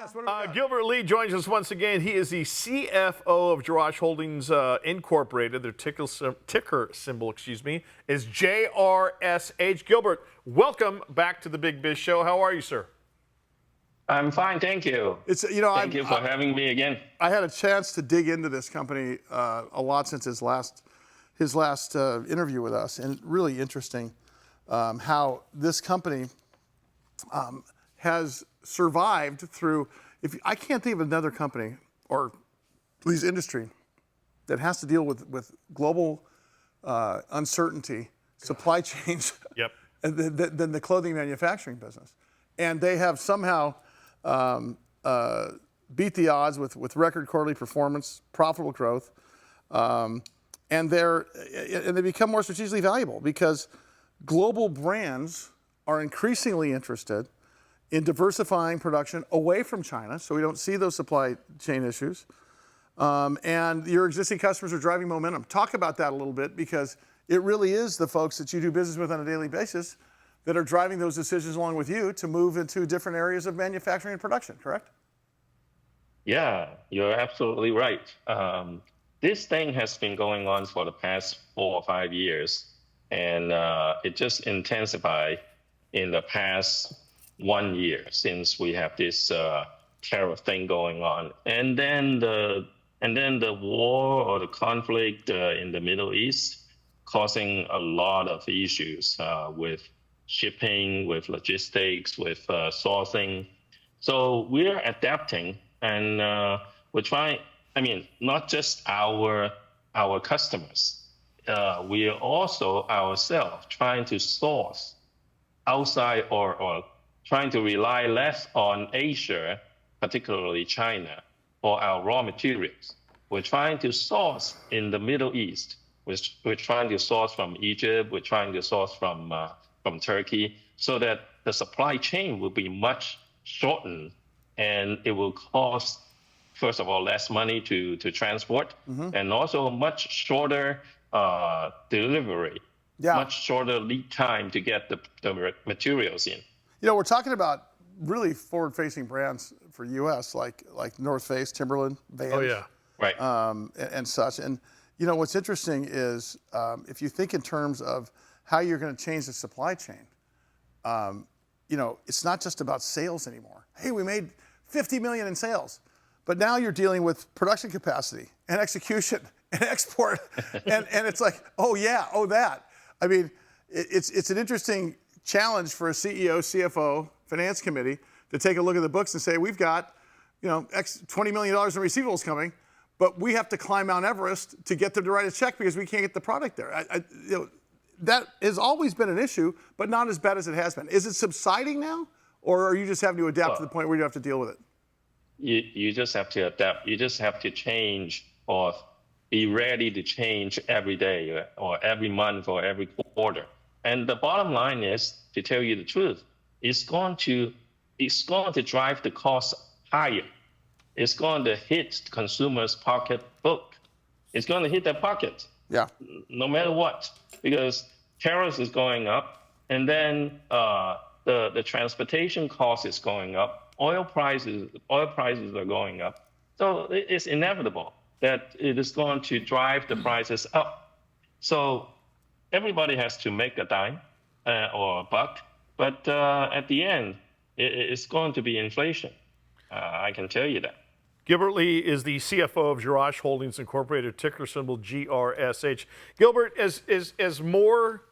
Yes, what do we got? Gilbert Lee joins us once again. He is the CFO of Jerash Holdings Incorporated. Their ticker symbol, is JRSH. Gilbert, welcome back to the Big Biz Show. How are you, sir? I'm fine, thank you. Thank you for having me again. I had a chance to dig into this company a lot since his last interview with us, and really interesting how this company has survived through. I can't think of another company or at least industry that has to deal with global uncertainty, supply chains, than the clothing manufacturing business. And they have somehow beat the odds with record quarterly performance, profitable growth, and they become more strategically valuable because global brands are increasingly interested in diversifying production away from China, so we don't see those supply chain issues. And your existing customers are driving momentum. Talk about that a little bit, because it really is the folks that you do business with on a daily basis that are driving those decisions along with you to move into different areas of manufacturing and production, correct? Yeah, you're absolutely right. This thing has been going on for the past 4 or 5 years, and it just intensified in the past 1 year since we have this tariff thing going on, and then the war or the conflict in the Middle East causing a lot of issues with shipping, with logistics, with sourcing. So we're adapting, and we're trying. I mean, not just our customers. We are also ourselves trying to source outside or trying to rely less on Asia, particularly China, for our raw materials. We're trying to source in the Middle East. We're trying to source from Egypt. We're trying to source from Turkey, so that the supply chain will be much shortened, and it will cost, first of all, less money to transport, and also much shorter delivery, much shorter lead time to get the materials in. You know, we're talking about really forward-facing brands for U.S. like North Face, Timberland, Vans. Oh yeah, right. And such. And you know what's interesting is if you think in terms of how you're going to change the supply chain, you know, it's not just about sales anymore. Hey, we made 50 million in sales, but now you're dealing with production capacity and execution and export, and it's like, oh yeah, oh that. I mean, it's an interesting challenge for a CEO, CFO, finance committee to take a look at the books and say, we've got, you know, $20 million in receivables coming, but we have to climb Mount Everest to get them to write a check because we can't get the product there. You know, that has always been an issue, but not as bad as it has been. Is it subsiding now, or are you just having to adapt to the point where you have to deal with it? You just have to adapt. You just have to change, or be ready to change every day or every month or every quarter. And the bottom line is, to tell you the truth, it's going to drive the cost higher. It's going to hit consumers' pocketbook. It's going to hit their pocket. Yeah. No matter what, because tariffs is going up, and then the transportation cost is going up. Oil prices are going up. So it's inevitable that it is going to drive the prices up. So everybody has to make a dime or a buck, but at the end, it's going to be inflation. I can tell you that. Gilbert Lee is the CFO of Jerash Holdings Incorporated, ticker symbol GRSH. Gilbert, as more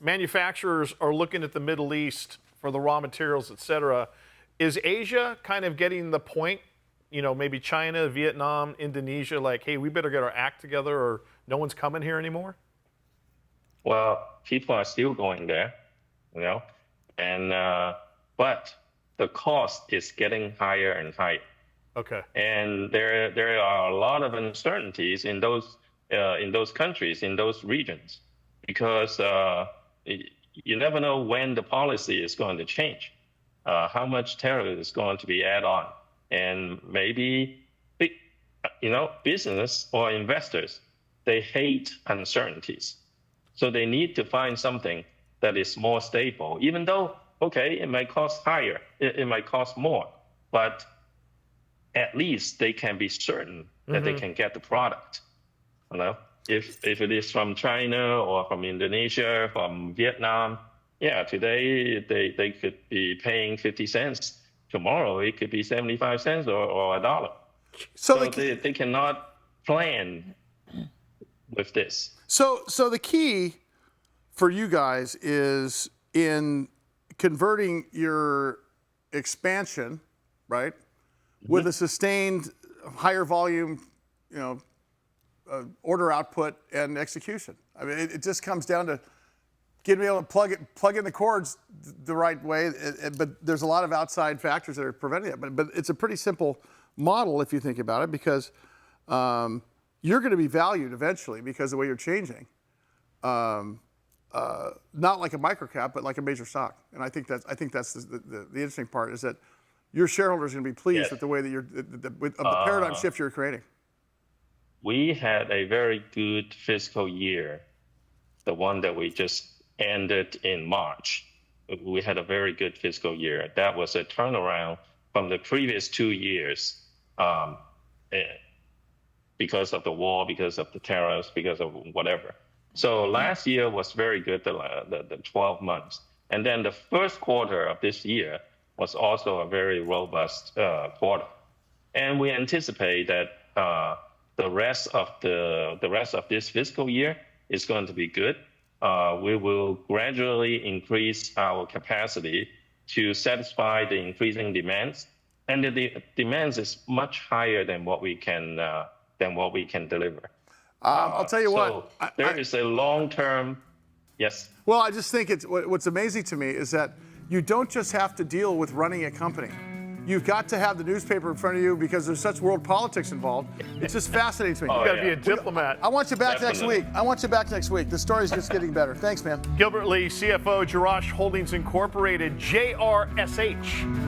manufacturers are looking at the Middle East for the raw materials, et cetera, is Asia kind of getting the point, you know, maybe China, Vietnam, Indonesia, like, hey, we better get our act together or no one's coming here anymore? Well, people are still going there, you know, and but the cost is getting higher and higher. Okay. And there are a lot of uncertainties in those countries, in those regions, because you never know when the policy is going to change, how much tariff is going to be added on, and maybe business or investors, they hate uncertainties, so they need to find something that is more stable, even though, okay, it might cost higher, it might cost more, but at least they can be certain that they can get the product. You know, if it is from China or from Indonesia, from Vietnam, yeah, today they could be paying 50 cents. Tomorrow it could be 75 cents or a dollar. So they cannot plan with this. So the key for you guys is in converting your expansion, right, with a sustained higher volume, order output and execution. I mean, it just comes down to getting able to plug in the cords the right way. But there's a lot of outside factors that are preventing it. But it's a pretty simple model if you think about it, because you're going to be valued eventually because of the way you're changing. Not like a microcap, but like a major stock. And I think that's the interesting part, is that your shareholders are going to be pleased with the way that the paradigm shift you're creating. We had a very good fiscal year, the one that we just ended in March. We had a very good fiscal year. That was a turnaround from the previous 2 years, because of the war, because of the tariffs, because of whatever. So last year was very good, the 12 months. And then the first quarter of this year was also a very robust quarter. And we anticipate that the rest of this fiscal year is going to be good. We will gradually increase our capacity to satisfy the increasing demands. And the demands is much higher than what we can deliver. I'll tell you what. There is a long-term, yes. Well, I just think what's amazing to me is that you don't just have to deal with running a company. You've got to have the newspaper in front of you because there's such world politics involved. It's just fascinating to me. You got to be a diplomat. I want you back next week. The story's just getting better. Thanks, man. Gilbert Lee, CFO, Jerash Holdings Incorporated, JRSH.